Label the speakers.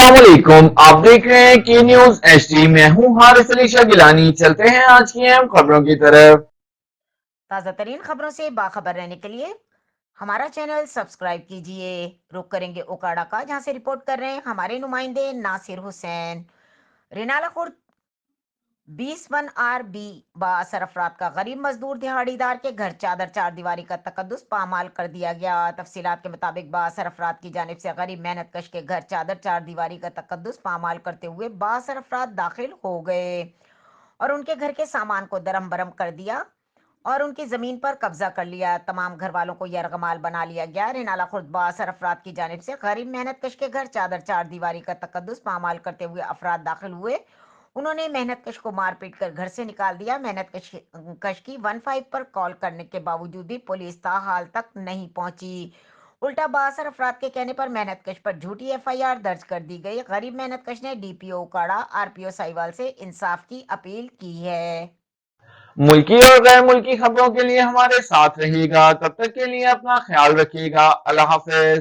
Speaker 1: अस्सलाम वालेकुम, आप देख रहे हैं की न्यूज एचडी। मैं हूं हारिस अली शाह गिलानी। चलते हैं आज की अहम खबरों की तरफ।
Speaker 2: ताज़ा तरीन खबरों से बाखबर रहने के लिए हमारा चैनल सब्सक्राइब कीजिए। रुक करेंगे ओकाड़ा का, जहां से रिपोर्ट कर रहे हैं हमारे नुमाइंदे नासिर हुसैन। रेनाला खुर्द 20 बासर अफराद का गरीब मजदूर दिहाड़ीदार के घर चादर चार दीवारी का तकद्दुस पामाल कर दिया गया। तफसीलात के मुताबिक बासर अफराद की जानिब से गरीब मेहनत कश के घर चादर चार दीवारी का तकद्दुस पामाल करते हुए बासर अफराद दाखिल हो गए और उनके घर के सामान को दरम बरम कर दिया और उनकी जमीन पर कब्जा कर लिया। तमाम घर वालों को यरगमाल बना लिया गया। रेनाला खुर्द बासर अफराद की जानिब से गरीब मेहनत कश के घर चादर चार दीवारी का तकद्दुस पामाल करते हुए अफराद दाखिल हुए। उन्होंने मेहनत कश को मारपीट कर घर से निकाल दिया। मेहनत कश की 15 पर कॉल करने के बावजूद भी पुलिस ताहाल तक नहीं पहुंची। उल्टा बासर अफराद के कहने पर मेहनत कश पर झूठी एफआईआर दर्ज कर दी गई। गरीब मेहनत कश ने डीपीओ उकाड़ा आरपीओ साहिवाल से इंसाफ की अपील की है।
Speaker 1: मुल्की और गैर मुल्की खबरों के लिए हमारे साथ रहिएगा। तब तक के लिए अपना ख्याल रखिएगा। अल्लाह हाफिज।